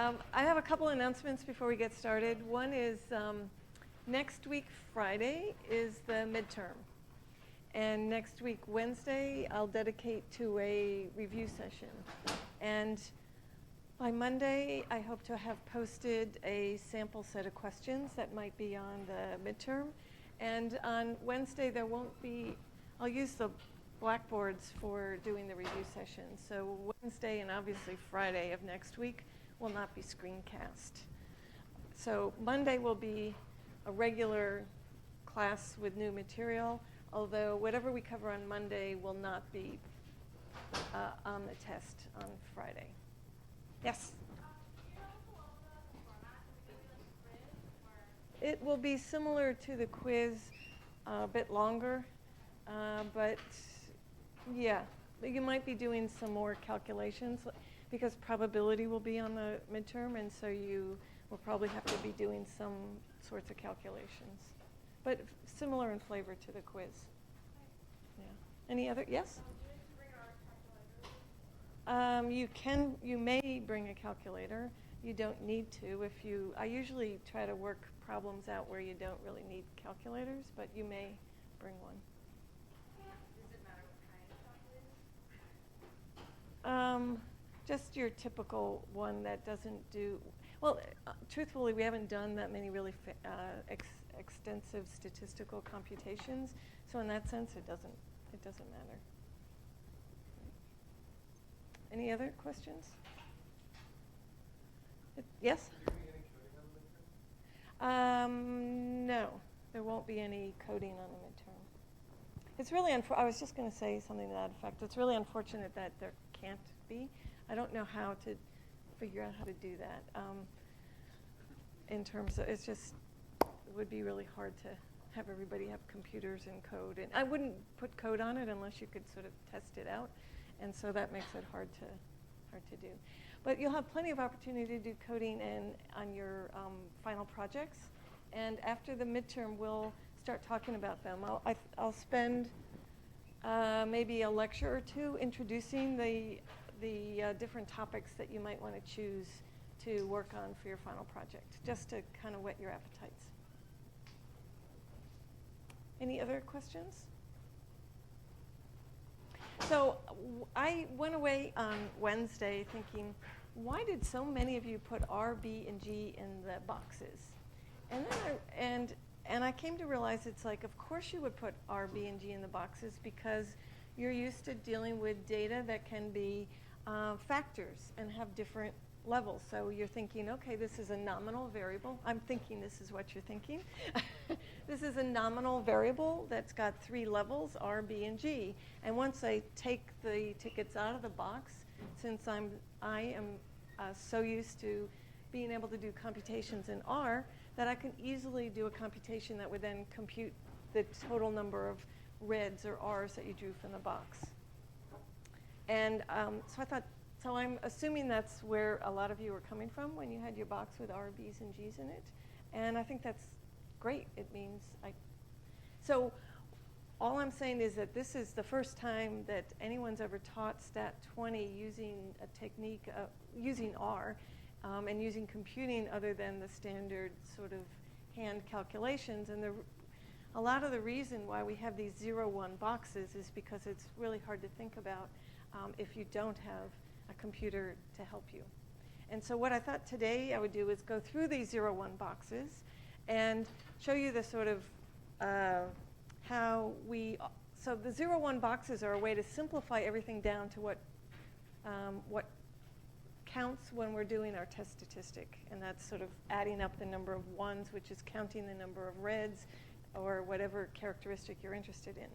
I have a couple announcements before we get started. One is next week, Friday, is the midterm. And next week, Wednesday, I'll dedicate to a review session. And by Monday, I hope to have posted a sample set of questions that might be on the midterm. And on Wednesday, there won't be, I'll use the blackboards for doing the review session. So Wednesday and obviously Friday of next week will not be screencast. So Monday will be a regular class with new material, although whatever we cover on Monday will not be on the test on Friday. Yes? It will be similar to the quiz, a bit longer, but yeah, you might be doing some more calculations because probability will be on the midterm, and so you will probably have to be doing some sorts of calculations, but similar in flavor to the quiz. Yeah. Any other? Yes? You may bring a calculator. You don't need to. I usually try to work problems out where you don't really need calculators, but you may bring one. Does it matter what kind of calculator? Just your typical one that doesn't do, well, truthfully, we haven't done that many really extensive statistical computations, so in that sense, it doesn't matter. Any other questions? Yes? No, there won't be any coding on the midterm. It's really, I was just going to say something to that effect. It's really unfortunate that there can't be. I don't know how to figure out how to do that. In terms of, it would be really hard to have everybody have computers and code. And I wouldn't put code on it unless you could sort of test it out. And so that makes it hard to do. But you'll have plenty of opportunity to do coding on your final projects. And after the midterm, we'll start talking about them. I'll spend maybe a lecture or two introducing the different topics that you might want to choose to work on for your final project, just to kind of whet your appetites. Any other questions? So I went away on Wednesday thinking, why did so many of you put R, B, and G in the boxes? And then I came to realize it's like, of course you would put R, B, and G in the boxes because you're used to dealing with data that can be factors and have different levels. So you're thinking, okay, this is a nominal variable. I'm thinking this is what you're thinking. This is a nominal variable that's got 3 levels, R, B, and G. And once I take the tickets out of the box, since I am so used to being able to do computations in R, that I can easily do a computation that would then compute the total number of reds or R's that you drew from the box. And so I thought, so I'm assuming that's where a lot of you were coming from when you had your box with R, B's, and G's in it. And I think that's great. It means so all I'm saying is that this is the first time that anyone's ever taught Stat 20 using a technique, using R, and using computing other than the standard sort of hand calculations. And a lot of the reason why we have these 0-1 boxes is because it's really hard to think about if you don't have a computer to help you. And so what I thought today I would do is go through these 0-1 boxes and show you the sort of so the 0-1 boxes are a way to simplify everything down to what counts when we're doing our test statistic. And that's sort of adding up the number of ones, which is counting the number of reds or whatever characteristic you're interested in.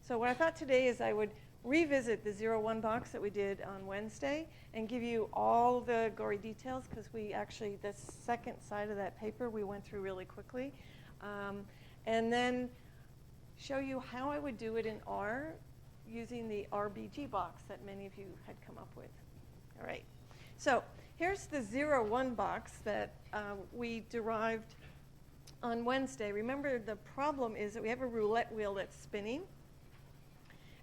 So what I thought today is I would revisit the 0-1 box that we did on Wednesday and give you all the gory details because we actually, the second side of that paper, we went through really quickly. And then show you how I would do it in R using the RBG box that many of you had come up with. All right. So here's the 0-1 box that we derived on Wednesday. Remember, the problem is that we have a roulette wheel that's spinning.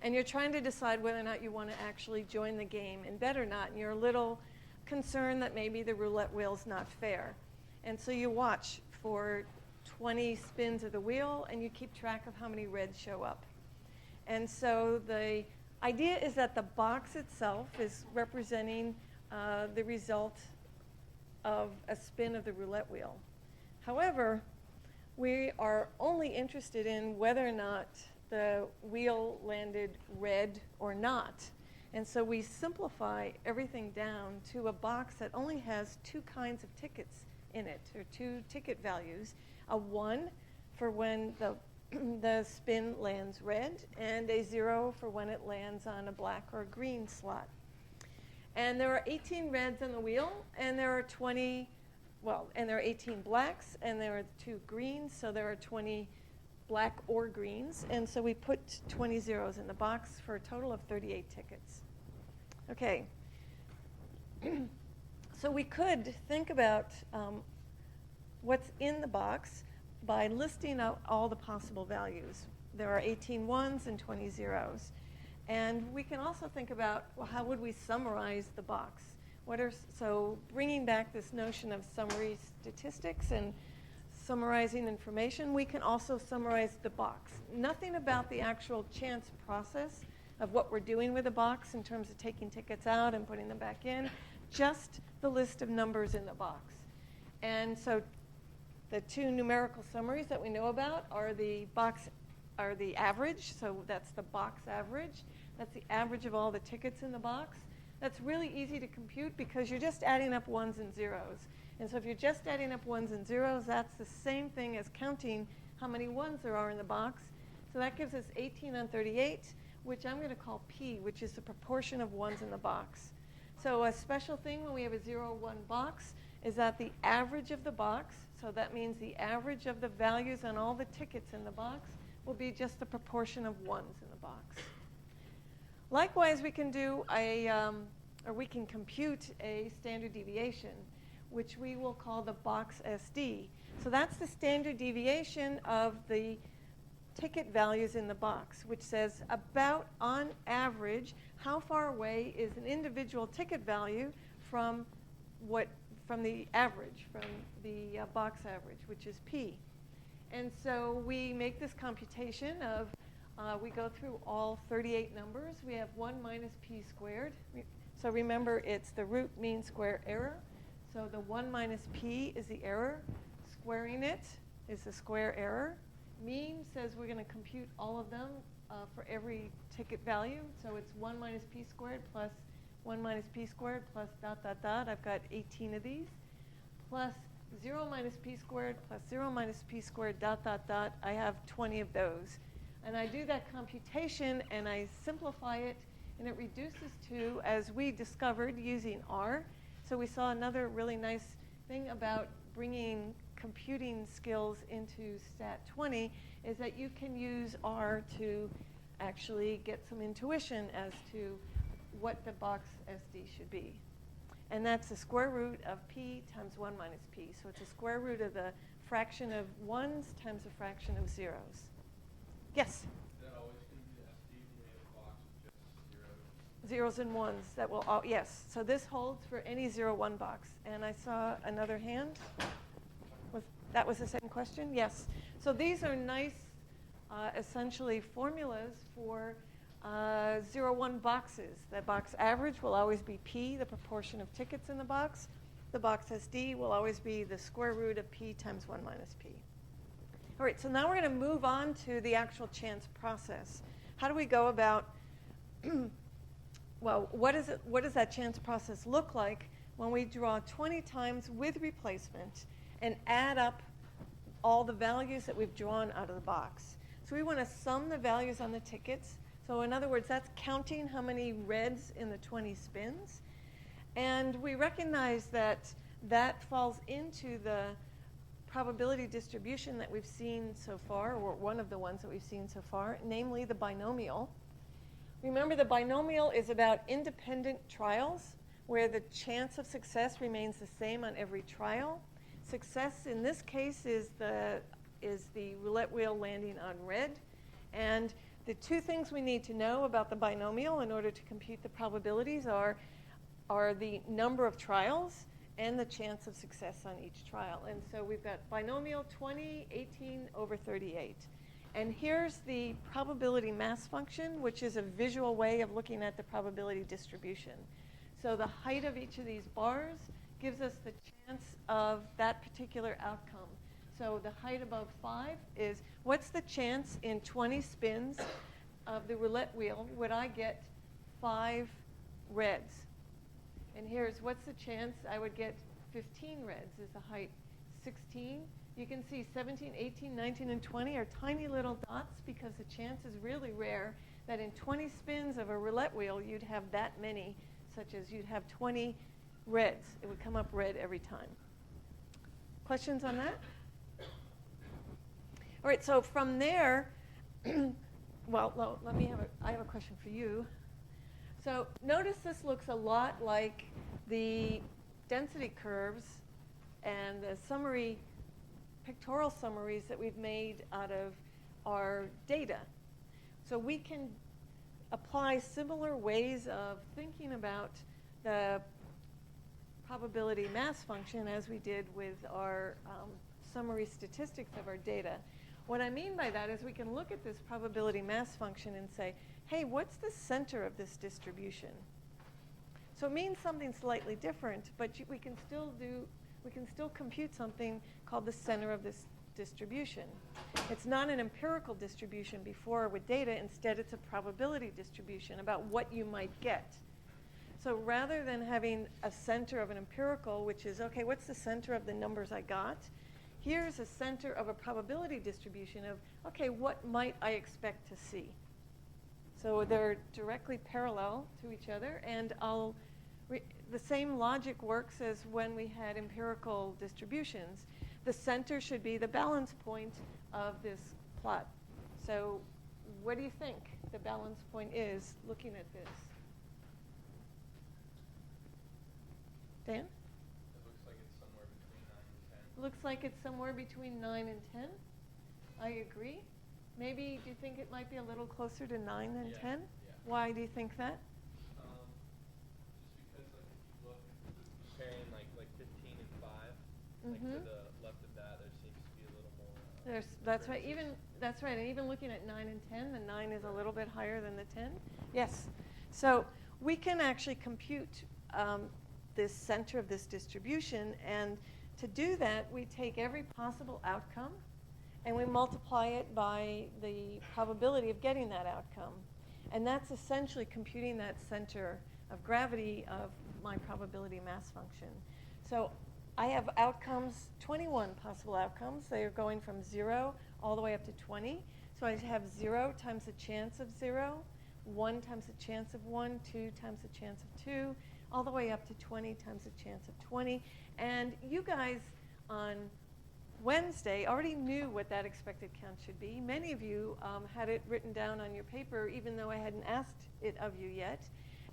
And you're trying to decide whether or not you want to actually join the game and bet or not. And you're a little concerned that maybe the roulette wheel's not fair. And so you watch for 20 spins of the wheel, and you keep track of how many reds show up. And so the idea is that the box itself is representing the result of a spin of the roulette wheel. However, we are only interested in whether or not the wheel landed red or not. And so we simplify everything down to a box that only has two kinds of tickets in it, or two ticket values, a 1 for when the spin lands red, and a 0 for when it lands on a black or green slot. And there are 18 reds on the wheel, and there are 18 blacks, and there are 2 greens, so there are 20 black or greens. And so we put 20 zeros in the box for a total of 38 tickets. Okay. So we could think about what's in the box by listing out all the possible values. There are 18 ones and 20 zeros. And we can also think about, well, how would we summarize the box? So bringing back this notion of summary statistics and summarizing information, we can also summarize the box. Nothing about the actual chance process of what we're doing with the box in terms of taking tickets out and putting them back in, just the list of numbers in the box. And so the two numerical summaries that we know about are the average, so that's the box average. That's the average of all the tickets in the box. That's really easy to compute because you're just adding up ones and zeros. And so if you're just adding up ones and zeros, that's the same thing as counting how many ones there are in the box. So that gives us 18 on 38, which I'm going to call P, which is the proportion of ones in the box. So a special thing when we have a 0-1 box is that the average of the box, so that means the average of the values on all the tickets in the box, will be just the proportion of ones in the box. Likewise, we can do we can compute a standard deviation, which we will call the box SD. So that's the standard deviation of the ticket values in the box, which says about, on average, how far away is an individual ticket value from the average, from the box average, which is P. And so we make this computation of, we go through all 38 numbers. We have 1 minus P squared. So remember, it's the root mean square error. So the 1 minus P is the error. Squaring it is the square error. Mean says we're going to compute all of them for every ticket value. So it's 1 minus P squared plus 1 minus P squared plus ... I've got 18 of these. Plus 0 minus P squared plus 0 minus P squared ... I have 20 of those. And I do that computation, and I simplify it, and it reduces to, as we discovered, using R. So we saw another really nice thing about bringing computing skills into Stat 20 is that you can use R to actually get some intuition as to what the box SD should be. And that's the square root of P times 1 minus P. So it's a square root of the fraction of ones times the fraction of zeros. Yes? Is that always going to be the SD when we have a box with just zeros? Zeros and ones. That will yes. So this holds for any 0-1 box. And I saw another hand. That was the second question? Yes. So these are nice, essentially, formulas for 0-1 boxes. The box average will always be P, the proportion of tickets in the box. The box SD will always be the square root of P times 1 minus P. All right, so now we're going to move on to the actual chance process. How do we go about, well, what does that chance process look like when we draw 20 times with replacement and add up all the values that we've drawn out of the box? So we want to sum the values on the tickets. So in other words, that's counting how many reds in the 20 spins. And we recognize that that falls into the probability distribution that we've seen so far, or one of the ones that we've seen so far, namely the binomial. Remember, the binomial is about independent trials where the chance of success remains the same on every trial. Success in this case is the roulette wheel landing on red. And the two things we need to know about the binomial in order to compute the probabilities are are the number of trials and the chance of success on each trial. And so we've got binomial 20, 18 over 38. And here's the probability mass function, which is a visual way of looking at the probability distribution. So the height of each of these bars gives us the chance of that particular outcome. So the height above 5 is, what's the chance in 20 spins of the roulette wheel would I get 5 reds? And here's, what's the chance I would get 15 reds? Is the height 16? You can see 17, 18, 19, and 20 are tiny little dots because the chance is really rare that in 20 spins of a roulette wheel you'd have that many, such as you'd have 20 reds. It would come up red every time. Questions on that? All right, so from there, well, no, I have a question for you. So notice this looks a lot like the density curves and the summary, pictorial summaries that we've made out of our data. So we can apply similar ways of thinking about the probability mass function as we did with our summary statistics of our data. What I mean by that is we can look at this probability mass function and say, hey, what's the center of this distribution? So it means something slightly different, but we can still compute something called the center of this distribution. It's not an empirical distribution before with data. Instead, it's a probability distribution about what you might get. So rather than having a center of an empirical, which is, okay, what's the center of the numbers I got? Here's a center of a probability distribution of, okay, what might I expect to see? So they're directly parallel to each other, and the same logic works as when we had empirical distributions. The center should be the balance point of this plot. So what do you think the balance point is looking at this? Dan? Looks like it's somewhere between 9 and 10. I agree. Maybe, do you think it might be a little closer to 9 than 10? Yeah. Why do you think that? Just because, like, if you look, comparing like 15 and 5, Mm-hmm. like to the left of that, there seems to be a little more. That's right. That's right. And even looking at 9 and 10, the 9 is a little bit higher than the 10. Yes. So we can actually compute this center of this distribution, and to do that, we take every possible outcome and we multiply it by the probability of getting that outcome. And that's essentially computing that center of gravity of my probability mass function. So I have outcomes, 21 possible outcomes. They are going from 0 all the way up to 20. So I have 0 times the chance of 0, 1 times the chance of 1, 2 times the chance of 2, all the way up to 20 times the chance of 20. And you guys on Wednesday already knew what that expected count should be. Many of you had it written down on your paper, even though I hadn't asked it of you yet.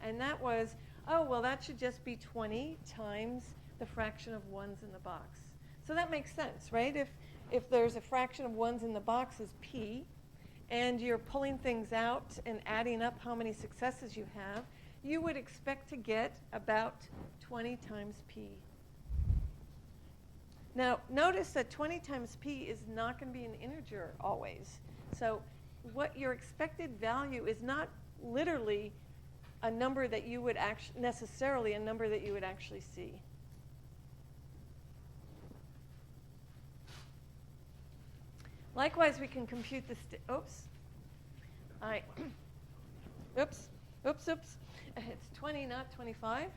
And that was, oh, well, that should just be 20 times the fraction of ones in the box. So that makes sense, right? If there's a fraction of ones in the box is p, and you're pulling things out and adding up how many successes you have, you would expect to get about 20 times p. Now, notice that 20 times p is not going to be an integer always. So what your expected value is not literally a number that you would necessarily a number that you would actually see. Likewise, we can compute the oops. It's 20, not 25.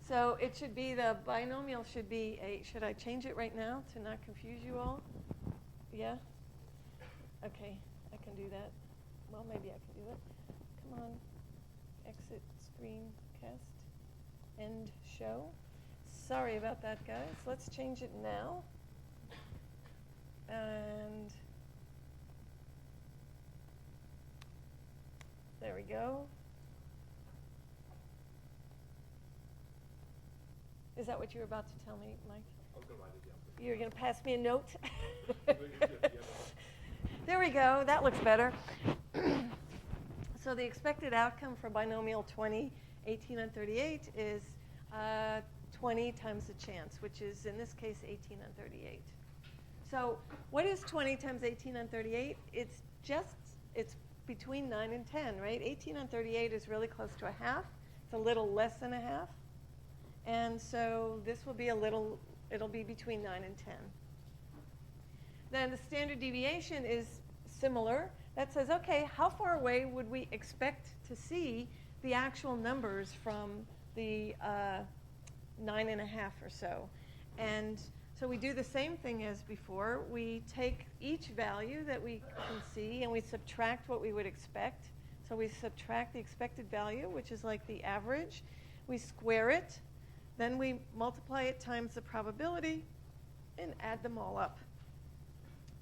So it should be, the binomial should be should I change it right now to not confuse you all? Yeah? Okay, I can do that. Well, maybe I can do it. Come on. Exit screencast. End show. Sorry about that, guys. Let's change it now. And there we go. Is that what you were about to tell me, Mike? I'll go right again. You're going to pass me a note? There we go. That looks better. So the expected outcome for binomial 20, 18, and 38 is 20 times the chance, which is, in this case, 18 and 38. So what is 20 times 18 and 38? It's between 9 and 10, right? 18 and 38 is really close to a half. It's a little less than a half. And so this will be it'll be between 9 and 10. Then the standard deviation is similar. That says, okay, how far away would we expect to see the actual numbers from the 9.5 or so? And so we do the same thing as before. We take each value that we can see and we subtract what we would expect. So we subtract the expected value, which is like the average. We square it. Then we multiply it times the probability and add them all up.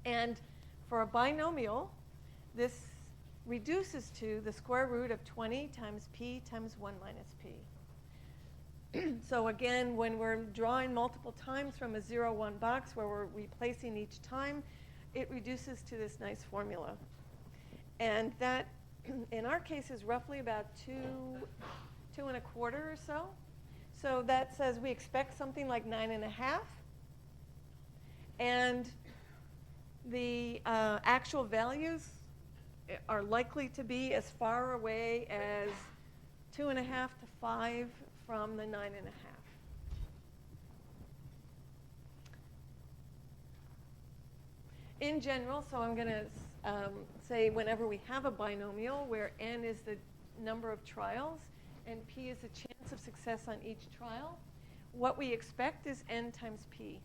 And for a binomial, this reduces to the square root of 20 times p times 1 minus p. So again, when we're drawing multiple times from a 0, 1 box where we're replacing each time, it reduces to this nice formula. And that, in our case, is roughly about 2 and a quarter or so. So that says we expect something like 9.5. And the actual values are likely to be as far away as 2.5 to 5 from the 9.5. In general, so I'm going to say whenever we have a binomial where n is the number of trials and p is the chance of success on each trial, what we expect is n times p.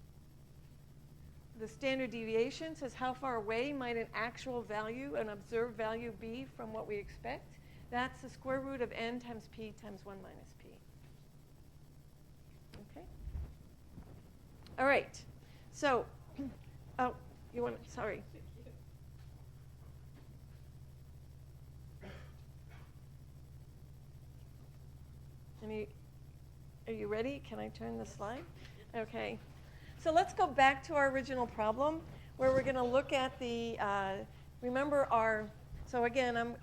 The standard deviation says how far away might an actual value, an observed value, be from what we expect. That's the square root of n times p times 1 minus p. Okay? All right. So, oh, you want to, sorry. Are you ready? Can I turn the slide? Okay. So let's go back to our original problem where we're going to look at the, so again, I'm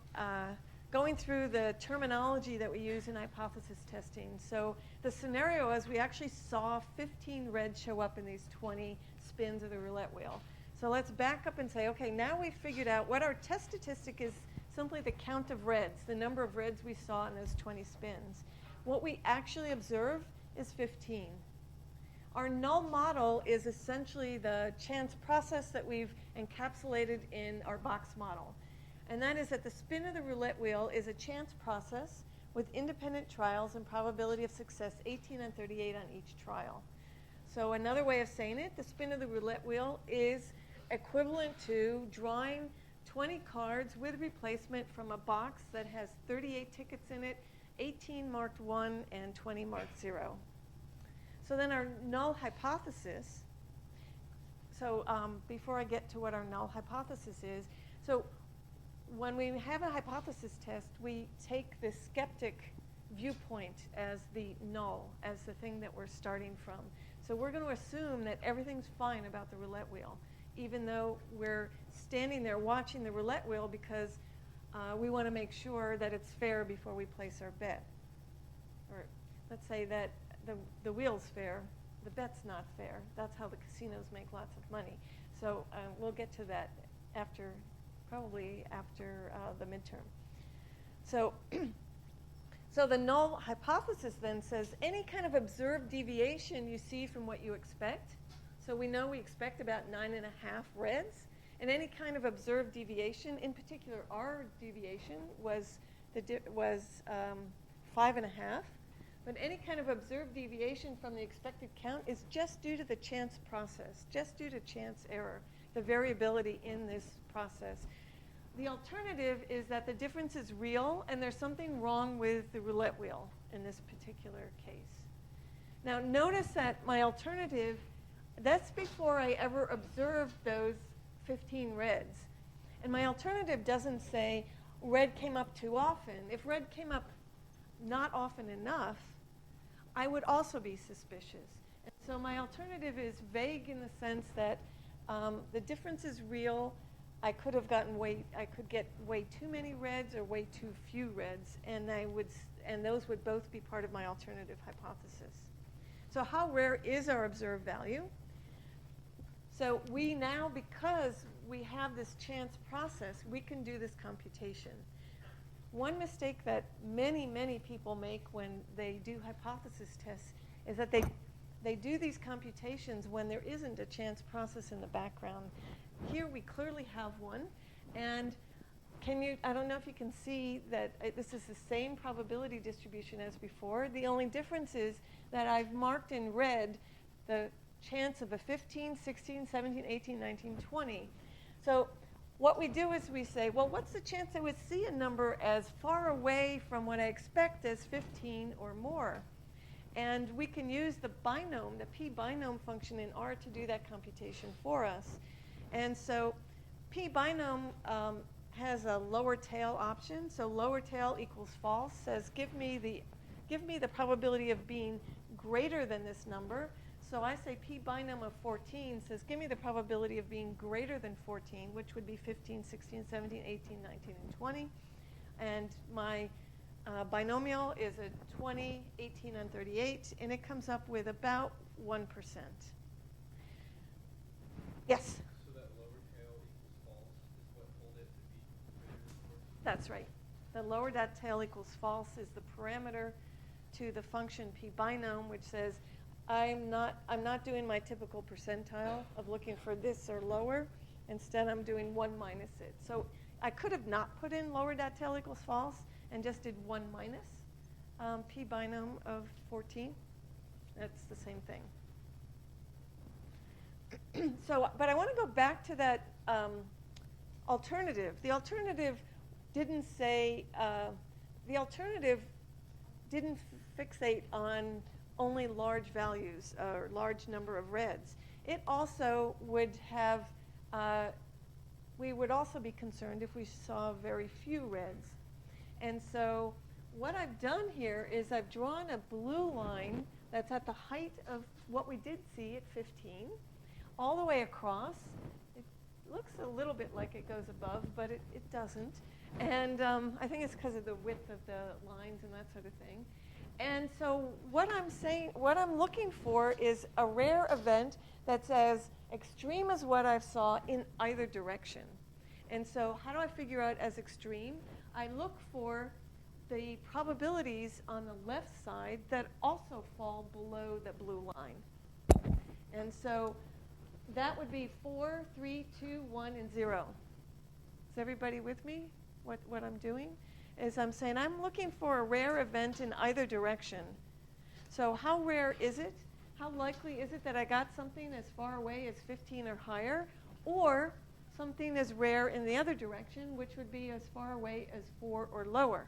going through the terminology that we use in hypothesis testing. So the scenario is we actually saw 15 reds show up in these 20 spins of the roulette wheel. So let's back up and say, okay, now we've figured out what our test statistic is, simply the count of reds, the number of reds we saw in those 20 spins. What we actually observe is 15. Our null model is essentially the chance process that we've encapsulated in our box model. And that is that the spin of the roulette wheel is a chance process with independent trials and probability of success 18 and 38 on each trial. So another way of saying it, the spin of the roulette wheel is equivalent to drawing 20 cards with replacement from a box that has 38 tickets in it, 18 marked 1 and 20 marked 0. So then our null hypothesis, so before I get to what our null hypothesis is, so when we have a hypothesis test, we take the skeptic viewpoint as the null, as the thing that we're starting from. So we're going to assume that everything's fine about the roulette wheel, even though we're standing there watching the roulette wheel because we want to make sure that it's fair before we place our bet. Or let's say that the wheel's fair, the bet's not fair. That's how the casinos make lots of money. So we'll get to that probably after the midterm. So, so the null hypothesis then says any kind of observed deviation you see from what you expect. So we know we expect about 9.5 reds, and any kind of observed deviation, in particular our deviation was 5.5. But any kind of observed deviation from the expected count is just due to the chance process, just due to chance error, the variability in this process. The alternative is that the difference is real and there's something wrong with the roulette wheel in this particular case. Now notice that my alternative, that's before I ever observed those 15 reds. And my alternative doesn't say red came up too often. If red came up not often enough, I would also be suspicious. And so my alternative is vague in the sense that the difference is real, I could get way too many reds or way too few reds, and those would both be part of my alternative hypothesis. So how rare is our observed value? So we now, because we have this chance process, we can do this computation. One mistake that many, many people make when they do hypothesis tests is that they do these computations when there isn't a chance process in the background. Here we clearly have one, and I don't know if you can see that this is the same probability distribution as before. The only difference is that I've marked in red the chance of a 15, 16, 17, 18, 19, 20. So what we do is we say, well, what's the chance I would see a number as far away from what I expect as 15 or more? And we can use the binom, the p-binom function in R to do that computation for us. And so p-binom has a lower tail option. So lower tail equals false says give me the probability of being greater than this number. So I say p-binom of 14 says give me the probability of being greater than 14, which would be 15, 16, 17, 18, 19, and 20. And my binomial is a 20, 18, and 38, and it comes up with about 1%. Yes? So that lower tail equals false is what told it to be greater than 14? That's right. The lower that tail equals false is the parameter to the function p-binom, which says I'm not doing my typical percentile of looking for this or lower. Instead, I'm doing 1 minus it. So I could have not put in lower that tail equals false and just did 1 minus p-binom of 14. That's the same thing. But I want to go back to that alternative. The alternative didn't say, the alternative didn't fixate on only large values or large number of reds. It also would have, we would also be concerned if we saw very few reds. And so what I've done here is I've drawn a blue line that's at the height of what we did see at 15, all the way across. It looks a little bit like it goes above, but it doesn't. And I think it's because of the width of the lines and that sort of thing. And so what I'm looking for is a rare event that's as extreme as what I saw in either direction. And so how do I figure out as extreme? I look for the probabilities on the left side that also fall below the blue line. And so that would be 4, 3, 2, 1, and 0. Is everybody with me? What I'm doing is I'm saying I'm looking for a rare event in either direction. So how rare is it? How likely is it that I got something as far away as 15 or higher, or something as rare in the other direction, which would be as far away as 4 or lower?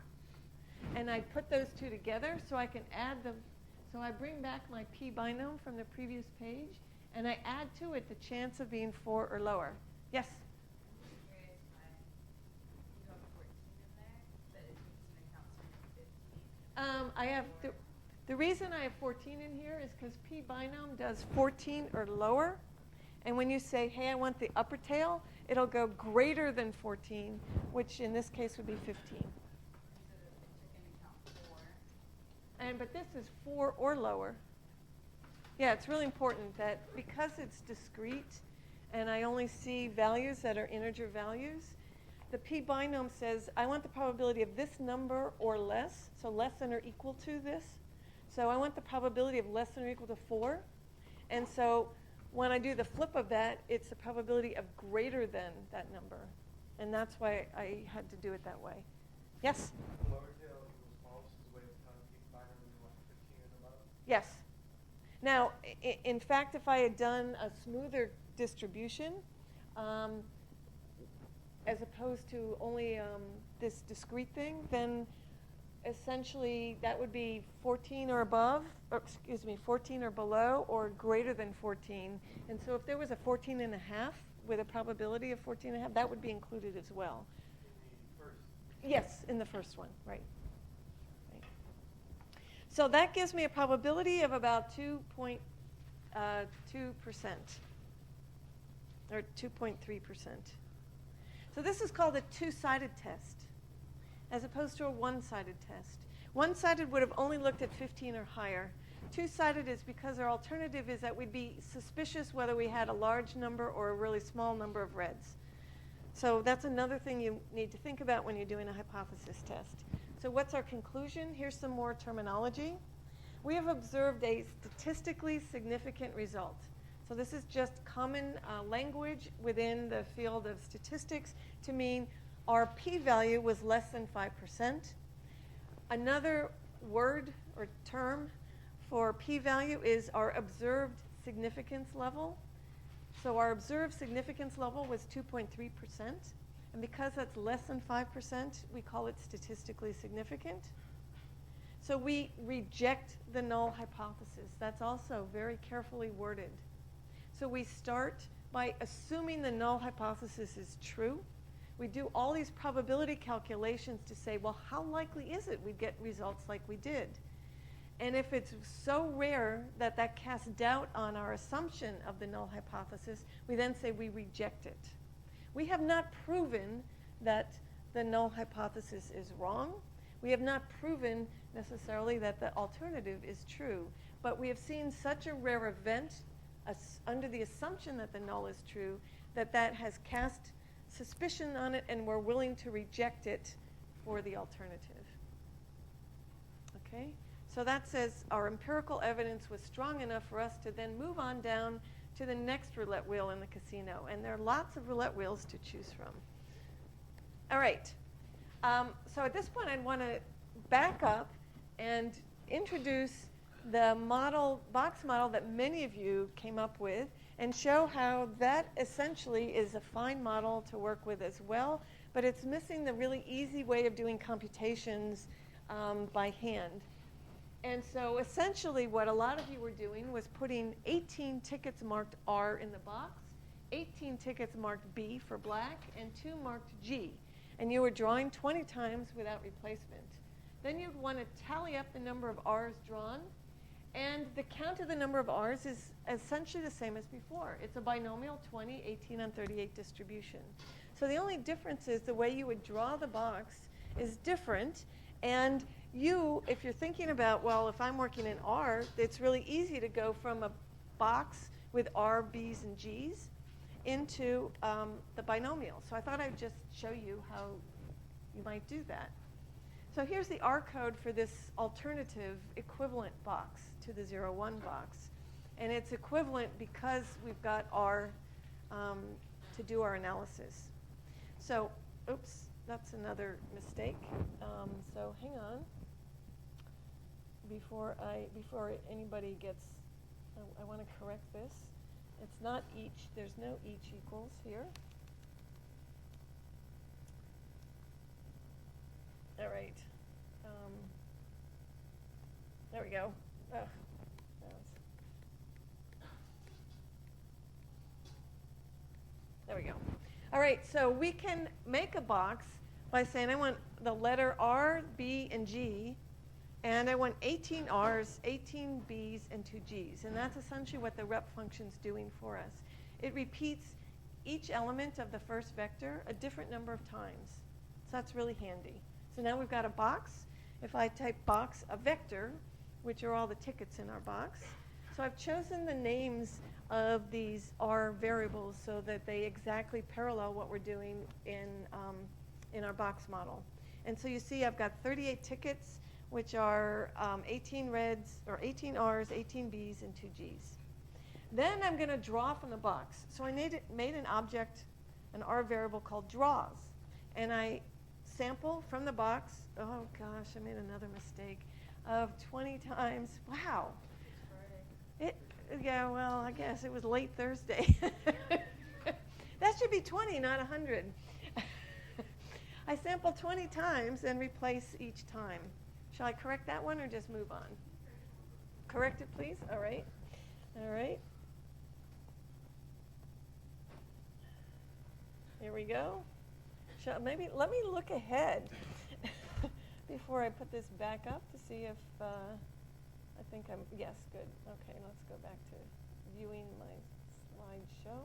And I put those two together so I can add them. So I bring back my p-binom from the previous page, and I add to it the chance of being 4 or lower. Yes? I have the reason I have 14 in here is because p-binom does 14 or lower. And when you say, hey, I want the upper tail, it'll go greater than 14, which in this case would be 15. But this is 4 or lower. Yeah, it's really important that because it's discrete and I only see values that are integer values, the p-binom says I want the probability of this number or less, so less than or equal to this. So I want the probability of less than or equal to 4. And so when I do the flip of that, it's the probability of greater than that number. And that's why I had to do it that way. Yes? The lower tail equals false is a way of telling p-binom when you want 15 and above? Yes. Now, in fact, if I had done a smoother distribution, as opposed to only this discrete thing, then essentially that would be 14 or above, or excuse me, 14 or below, or greater than 14. And so if there was a 14 and a half with a probability of 14 and a half, that would be included as well. In the first? Yes, in the first one, right. So that gives me a probability of about 2.2%, or 2.3%. So this is called a two-sided test, as opposed to a one-sided test. One-sided would have only looked at 15 or higher. Two-sided is because our alternative is that we'd be suspicious whether we had a large number or a really small number of reds. So that's another thing you need to think about when you're doing a hypothesis test. So what's our conclusion? Here's some more terminology. We have observed a statistically significant result. So this is just common language within the field of statistics to mean our p-value was less than 5%. Another word or term for p-value is our observed significance level. So our observed significance level was 2.3%. And because that's less than 5%, we call it statistically significant. So we reject the null hypothesis. That's also very carefully worded. So we start by assuming the null hypothesis is true. We do all these probability calculations to say, well, how likely is it we'd get results like we did? And if it's so rare that that casts doubt on our assumption of the null hypothesis, we then say we reject it. We have not proven that the null hypothesis is wrong. We have not proven necessarily that the alternative is true. But we have seen such a rare event under the assumption that the null is true that that has cast suspicion on it, and we're willing to reject it for the alternative. Okay? So that says our empirical evidence was strong enough for us to then move on down to the next roulette wheel in the casino. And there are lots of roulette wheels to choose from. All right. So at this point, I'd want to back up and introduce the box model that many of you came up with and show how that essentially is a fine model to work with as well, but it's missing the really easy way of doing computations by hand. And so essentially what a lot of you were doing was putting 18 tickets marked R in the box, 18 tickets marked B for black, and 2 marked G. And you were drawing 20 times without replacement. Then you'd want to tally up the number of R's drawn, and the count of the number of R's is essentially the same as before. It's a binomial 20, 18, and 38 distribution. So the only difference is the way you would draw the box is different, and you, if you're thinking about, well, if I'm working in R, it's really easy to go from a box with R, B's, and G's into the binomial. So I thought I'd just show you how you might do that. So here's the R code for this alternative equivalent box to the 0, 1 box. And it's equivalent because we've got R to do our analysis. So, oops, that's another mistake. So hang on. Before anybody gets, I want to correct this. It's not each, there's no each equals here. All right. There we go. Ugh. There we go. All right, so we can make a box by saying I want the letter R, B, and G, and I want 18 R's, 18 B's, and 2 G's. And that's essentially what the rep function's doing for us. It repeats each element of the first vector a different number of times. So that's really handy. So now we've got a box. If I type box, a vector, which are all the tickets in our box. So I've chosen the names of these R variables so that they exactly parallel what we're doing in our box model. And so you see I've got 38 tickets, which are 18 reds, or 18 R's, 18 B's, and 2 G's. Then I'm going to draw from the box. So I made an object, an R variable called draws. And I sample from the box, oh gosh, I made another mistake, of 20 times. Wow. Yeah, well, I guess it was late Thursday. That should be 20, not 100. I sample 20 times and replace each time. Shall I correct that one or just move on? Correct it, please. All right. All right. Here we go. Maybe let me look ahead before I put this back up to see if I think yes, good. Okay, let's go back to viewing my slideshow.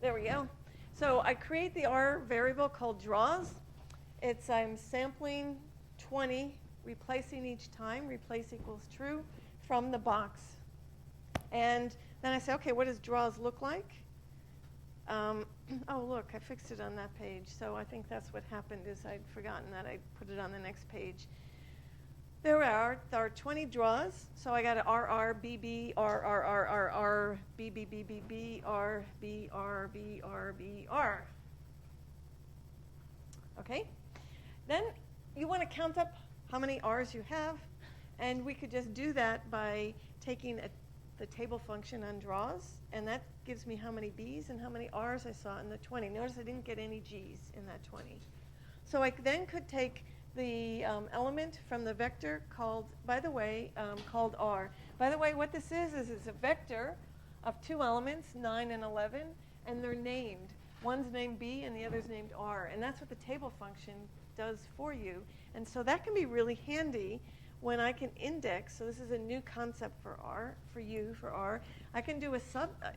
There we go. So I create the R variable called draws. I'm sampling 20, replacing each time, replace equals true, from the box. And then I say, okay, what does draws look like? Oh, look, I fixed it on that page. So I think that's what happened is I'd forgotten that. I put it on the next page. There are 20 draws. So I got an RR, BB, RR, BB, BB, B, R, B, R, B, R, B, R. Okay? Then you want to count up how many R's you have. And we could just do that by taking the table function on draws. And that gives me how many B's and how many R's I saw in the 20. Notice I didn't get any G's in that 20. So I then could take the element from the vector called, by the way, called R. By the way, what this is it's a vector of two elements, 9 and 11, and they're named. One's named B and the other's named R. And that's what the table function does for you. And so that can be really handy when I can index. So this is a new concept for R, for R. I can do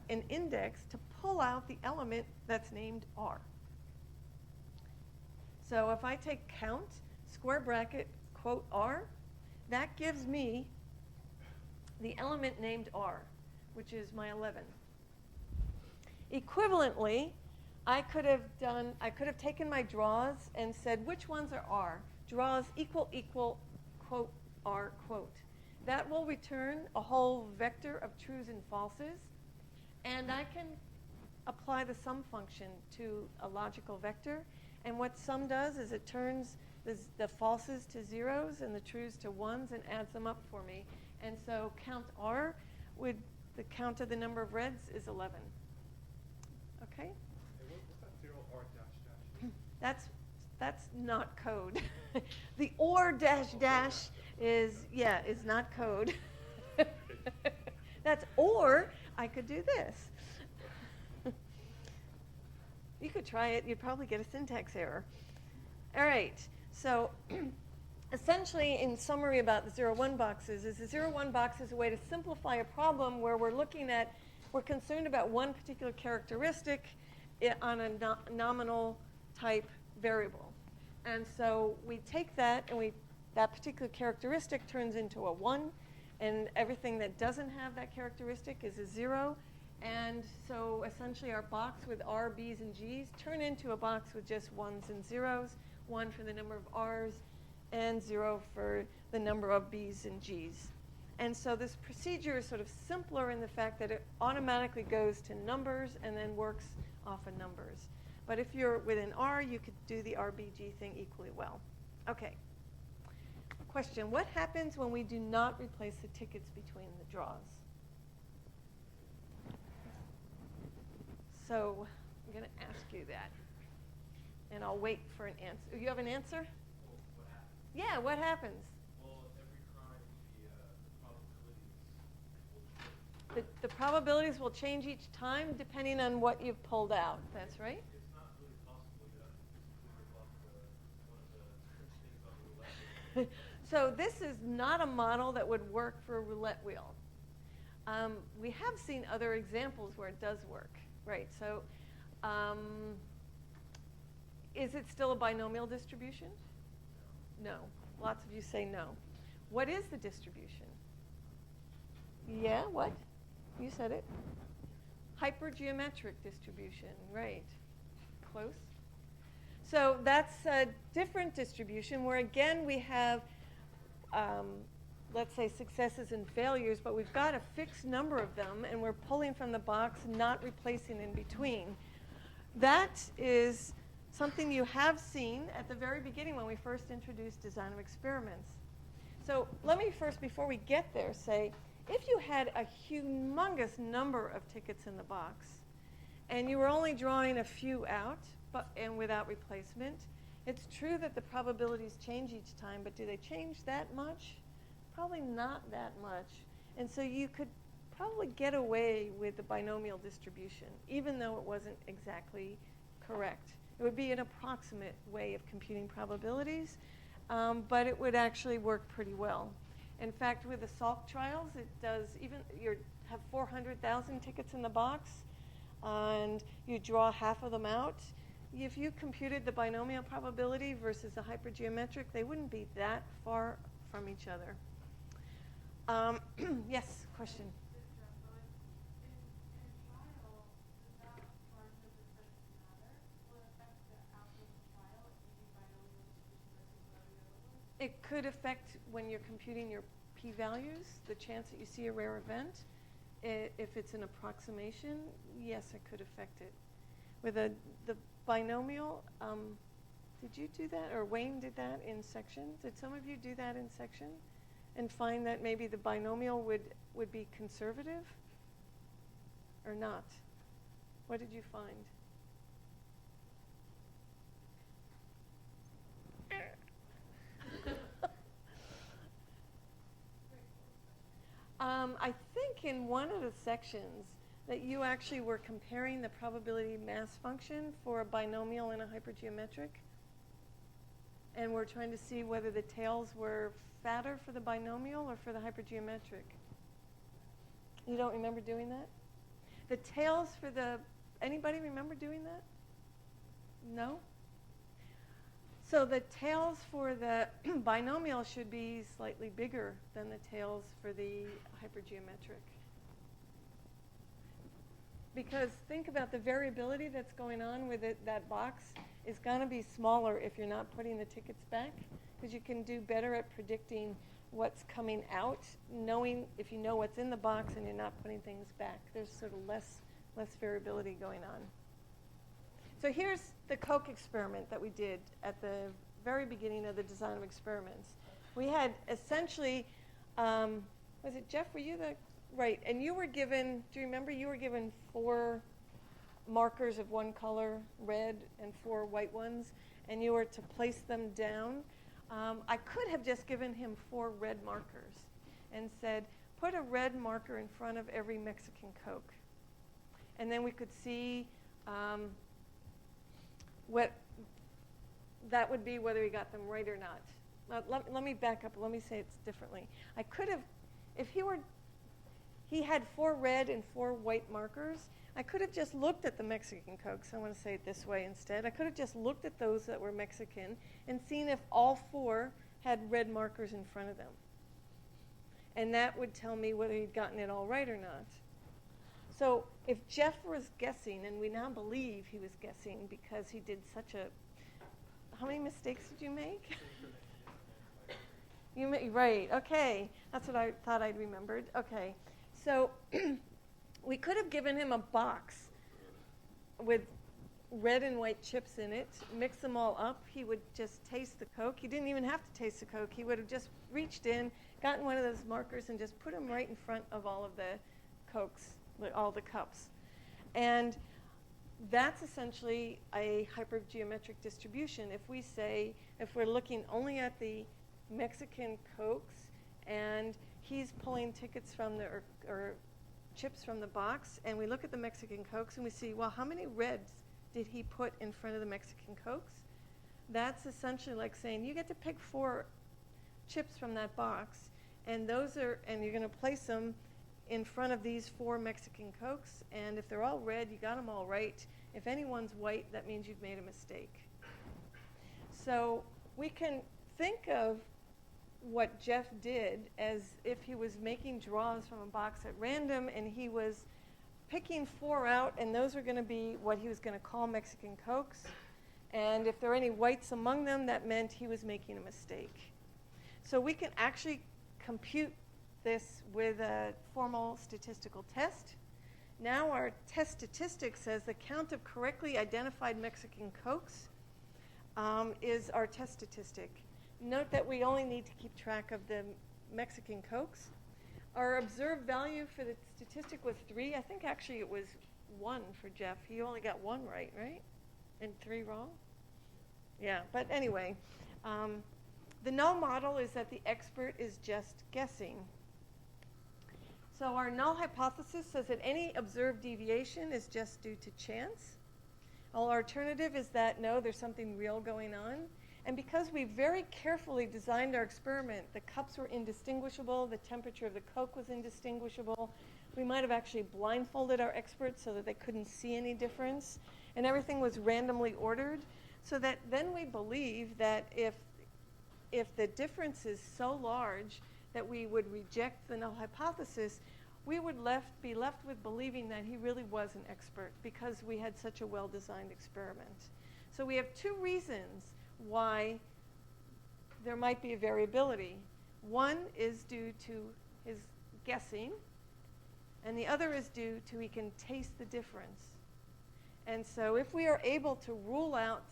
an index to pull out the element that's named R. So if I take count, square bracket, quote R, that gives me the element named R, which is my 11. Equivalently, I could have taken my draws and said, which ones are R? Draws equal, quote, R, quote. That will return a whole vector of trues and falses, and I can apply the sum function to a logical vector. And what sum does is it turns the falses to zeros and the trues to ones and adds them up for me. And so count R with the count of the number of reds is 11. Okay? Hey, what's that 0 R dash dash? That's not code. The or dash dash is not code. That's or I could do this. You could try it. You'd probably get a syntax error. All right. So essentially, in summary about the 0-1 boxes, is the 0-1 box is a way to simplify a problem where we're concerned about one particular characteristic on a nominal type variable. And so we take that and that particular characteristic turns into a 1, and everything that doesn't have that characteristic is a 0. And so essentially our box with R, B's, and G's turn into a box with just 1s and 0s, 1 for the number of R's, and 0 for the number of B's and G's. And so this procedure is sort of simpler in the fact that it automatically goes to numbers and then works off of numbers. But if you're within R, you could do the RBG thing equally well. Okay. Question, what happens when we do not replace the tickets between the draws? So I'm going to ask you that. And I'll wait for an answer. You have an answer? Well, what happens? Yeah, what happens? Well, every crime, the probabilities will change. The probabilities will change each time depending on what you've pulled out. That's right? It's not really possible. You have to just clear up one of the things on the roulette. So this is not a model that would work for a roulette wheel. We have seen other examples where it does work, right? So is it still a binomial distribution? No. Lots of you say no. What is the distribution? Yeah, what? You said it. Hypergeometric distribution, right. Close. So that's a different distribution where, again, we have, let's say, successes and failures, but we've got a fixed number of them, and we're pulling from the box, not replacing in between. That is something you have seen at the very beginning when we first introduced design of experiments. So let me first, before we get there, say, if you had a humongous number of tickets in the box, and you were only drawing a few out, and without replacement, it's true that the probabilities change each time, but do they change that much? Probably not that much. And so you could probably get away with the binomial distribution, even though it wasn't exactly correct. It would be an approximate way of computing probabilities, but it would actually work pretty well. In fact, with the Salk trials, it does, even you have 400,000 tickets in the box. and you draw half of them out. If you computed the binomial probability versus the hypergeometric, they wouldn't be that far from each other. Yes, question. It could affect when you're computing your p-values, the chance that you see a rare event. If it's an approximation, yes, it could affect it. With the binomial, did you do that, or Wayne did that in section? Did some of you do that in section and find that maybe the binomial would be conservative or not? What did you find? I think in one of the sections that you actually were comparing the probability mass function for a binomial and a hypergeometric. And we're trying to see whether the tails were fatter for the binomial or for the hypergeometric. You don't remember doing that? The tails for the, anybody remember doing that? No? So the tails for the binomial should be slightly bigger than the tails for the hypergeometric. Because think about the variability that's going on with it, that box is going to be smaller if you're not putting the tickets back, because you can do better at predicting what's coming out, knowing if you know what's in the box and you're not putting things back. There's sort of less variability going on. So here's the Koch experiment that we did at the very beginning of the design of experiments. We had essentially, was it Jeff, were you the, right, and you were given, do you remember you were given 4 markers of one color, red, and 4 white ones, and you were to place them down. I could have just given him 4 red markers and said, put a red marker in front of every Mexican Coke. And then we could see what that would be, whether he got them right or not. Let me back up. Let me say it differently. I could have, if he had 4 red and 4 white markers, I could have just looked at the Mexican Cokes. I want to say it this way instead. I could have just looked at those that were Mexican and seen if all 4 had red markers in front of them. And that would tell me whether he'd gotten it all right or not. So if Jeff was guessing, and we now believe he was guessing because he did such a, how many mistakes did you make? Right, okay. That's what I thought I'd remembered. Okay, so we could have given him a box with red and white chips in it, mix them all up. He would just taste the Coke. He didn't even have to taste the Coke. He would have just reached in, gotten one of those markers, and just put them right in front of all of the Cokes, all the cups. And that's essentially a hypergeometric distribution. If we say, if we're looking only at the Mexican Cokes and he's pulling tickets from the, or chips from the box, and we look at the Mexican Cokes and we see, well, how many reds did he put in front of the Mexican Cokes? That's essentially like saying you get to pick 4 chips from that box, and those are, and you're going to place them in front of these 4 Mexican Cokes, and if they're all red, you got them all right. If anyone's white, that means you've made a mistake. So we can think of what Jeff did as if he was making draws from a box at random, and he was picking 4 out, and those are going to be what he was going to call Mexican Cokes. And if there are any whites among them, that meant he was making a mistake. So we can actually compute this with a formal statistical test. Now our test statistic says the count of correctly identified Mexican Cokes is our test statistic. Note that we only need to keep track of the Mexican Cokes. Our observed value for the statistic was 3. I think actually it was 1 for Jeff. He only got 1 right? And 3 wrong? Yeah, but anyway. The null model is that the expert is just guessing. So our null hypothesis says that any observed deviation is just due to chance. Our alternative is that, no, there's something real going on. And because we very carefully designed our experiment, the cups were indistinguishable, the temperature of the Coke was indistinguishable, We might have actually blindfolded our experts so that they couldn't see any difference. And everything was randomly ordered. So that then we believe that if the difference is so large that we would reject the null hypothesis, we would be left with believing that he really was an expert because we had such a well-designed experiment. So we have two reasons why there might be a variability. One is due to his guessing, and the other is due to he can taste the difference. And so if we are able to rule out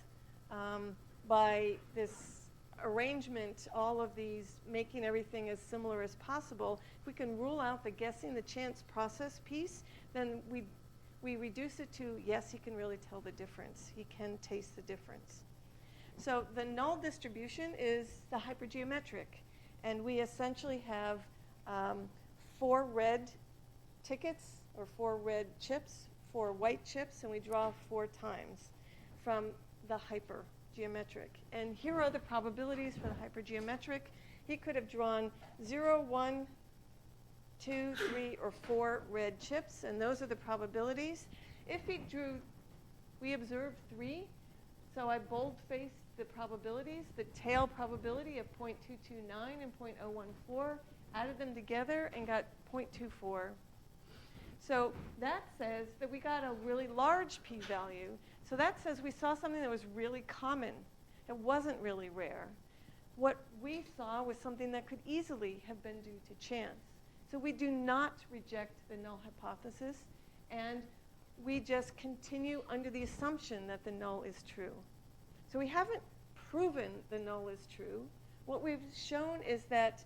by this arrangement, all of these, making everything as similar as possible, if we can rule out the guessing, the chance process piece, then we reduce it to, yes, he can really tell the difference. He can taste the difference. So the null distribution is the hypergeometric. And we essentially have 4 red tickets, or 4 red chips, 4 white chips, and we draw 4 times from the hypergeometric. And here are the probabilities for the hypergeometric. He could have drawn 0, 1, 2, 3, or 4 red chips, and those are the probabilities. If he drew, we observed 3, so I bold-faced the probabilities, the tail probability of 0.229 and 0.014, added them together and got 0.24. So that says that we got a really large p-value. So that says we saw something that was really common. It wasn't really rare. What we saw was something that could easily have been due to chance. So we do not reject the null hypothesis, and we just continue under the assumption that the null is true. So we haven't proven the null is true. What we've shown is that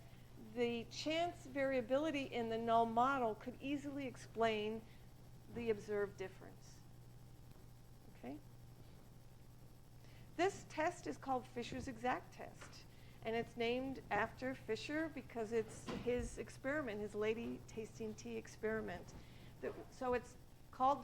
the chance variability in the null model could easily explain the observed difference. Okay? This test is called Fisher's exact test, and it's named after Fisher because it's his experiment, his lady tasting tea experiment. So it's called,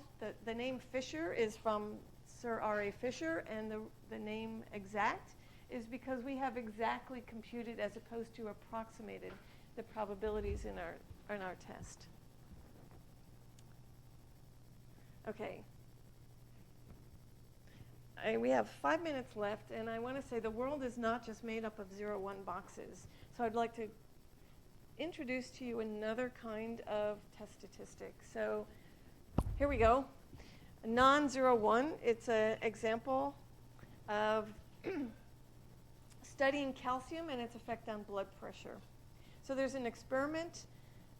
the name Fisher is from Sir R.A. Fisher, and the name exact is because we have exactly computed as opposed to approximated the probabilities in our test. Okay. We have 5 minutes left, and I want to say the world is not just made up of 0, 1 boxes. So I'd like to introduce to you another kind of test statistic. So here we go. Non-0, 1, it's an example of studying calcium and its effect on blood pressure. So there's an experiment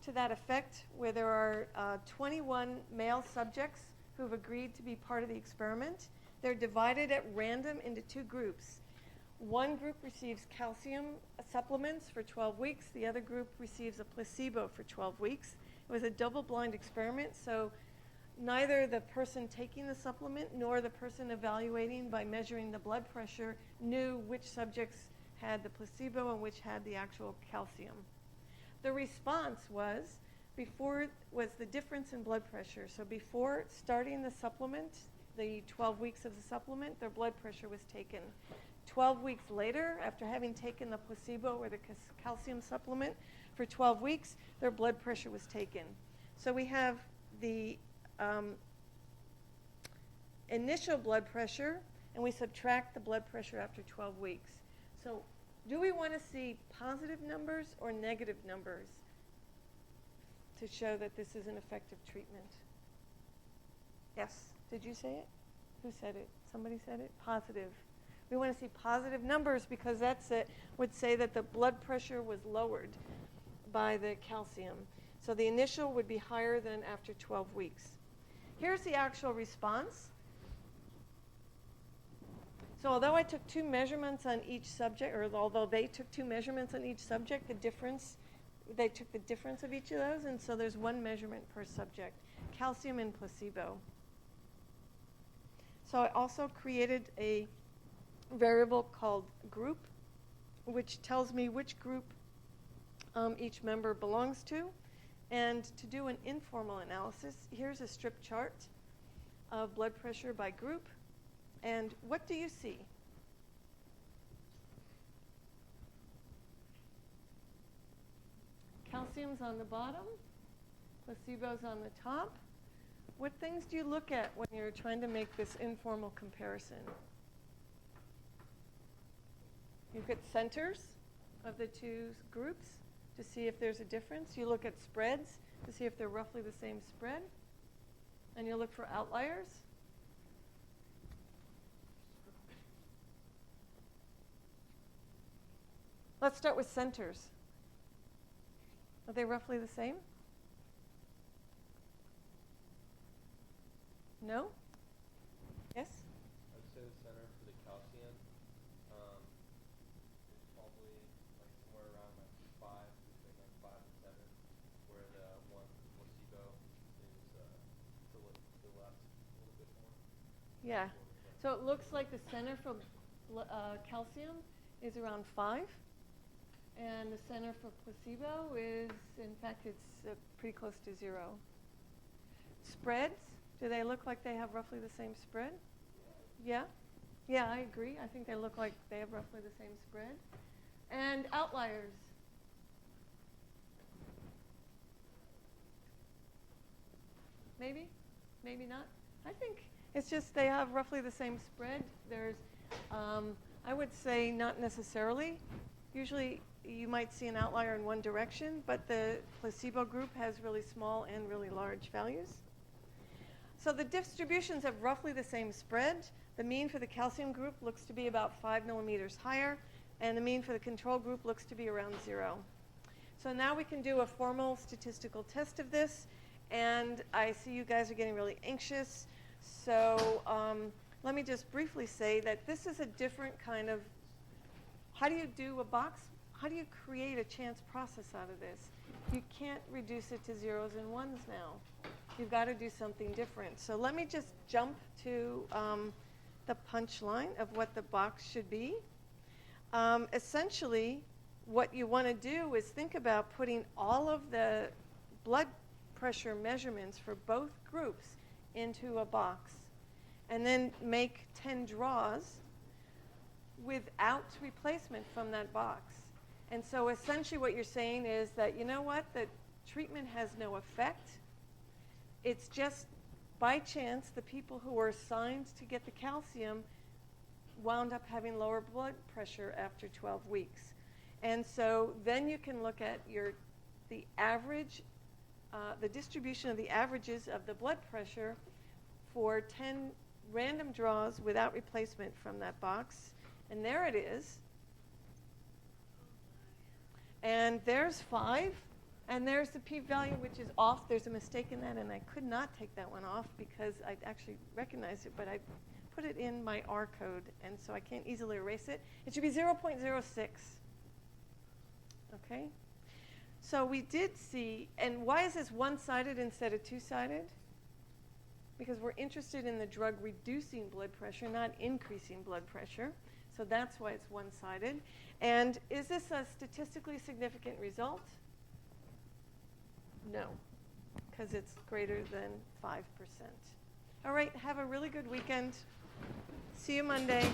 to that effect where there are 21 male subjects who've agreed to be part of the experiment. They're divided at random into 2 groups. One group receives calcium supplements for 12 weeks. The other group receives a placebo for 12 weeks. It was a double-blind experiment, so neither the person taking the supplement nor the person evaluating by measuring the blood pressure knew which subjects had the placebo and which had the actual calcium. The response was the difference in blood pressure. So before starting the supplement, the 12 weeks of the supplement, their blood pressure was taken. 12 weeks later, after having taken the placebo or the calcium supplement for 12 weeks, their blood pressure was taken. So we have the initial blood pressure, and we subtract the blood pressure after 12 weeks. So do we want to see positive numbers or negative numbers to show that this is an effective treatment? Yes. Did you say it? Who said it? Somebody said it? Positive. We want to see positive numbers because would say that the blood pressure was lowered by the calcium. So the initial would be higher than after 12 weeks. Here's the actual response. So although I took 2 measurements on each subject, or although they took 2 measurements on each subject, they took the difference of each of those, and so there's 1 measurement per subject, calcium and placebo. So I also created a variable called group, which tells me which group each member belongs to. And to do an informal analysis, here's a strip chart of blood pressure by group. And what do you see? Calcium's on the bottom, Placebo's on the top. What things do you look at when you're trying to make this informal comparison? You look at centers of the two groups to see if there's a difference. You look at spreads to see if they're roughly the same spread. And you look for outliers. Let's start with centers. Are they roughly the same? No? Yes? I would say the center for the calcium is probably like somewhere around like 5, between like 5 and 7, where the one placebo is to the left a little bit more. Yeah. So it looks like the center for calcium is around 5. And the center for placebo is, in fact, it's pretty close to 0. Spreads, do they look like they have roughly the same spread? Yeah? Yeah, I agree. I think they look like they have roughly the same spread. And outliers. Maybe? Maybe not? I think it's just they have roughly the same spread. There's, I would say not necessarily. Usually you might see an outlier in one direction, but the placebo group has really small and really large values. So the distributions have roughly the same spread. The mean for the calcium group looks to be about 5 millimeters higher, and the mean for the control group looks to be around 0. So now we can do a formal statistical test of this, and I see you guys are getting really anxious. So let me just briefly say that this is a different kind of, how do you do a box? How do you create a chance process out of this? You can't reduce it to zeros and ones now. You've got to do something different. So let me just jump to the punchline of what the box should be. Essentially, what you want to do is think about putting all of the blood pressure measurements for both groups into a box, and then make 10 draws without replacement from that box. And so essentially what you're saying is that, you know what, the treatment has no effect. It's just by chance the people who were assigned to get the calcium wound up having lower blood pressure after 12 weeks. And so then you can look at the average, the distribution of the averages of the blood pressure for 10 random draws without replacement from that box. And there it is. And there's 5. And there's the p-value, which is off. There's a mistake in that, and I could not take that one off because I actually recognized it, but I put it in my R code, and so I can't easily erase it. It should be 0.06. Okay? So we did see, and why is this one-sided instead of two-sided? Because we're interested in the drug reducing blood pressure, not increasing blood pressure. So that's why it's one-sided. And is this a statistically significant result? No, because it's greater than 5%. All right, have a really good weekend. See you Monday.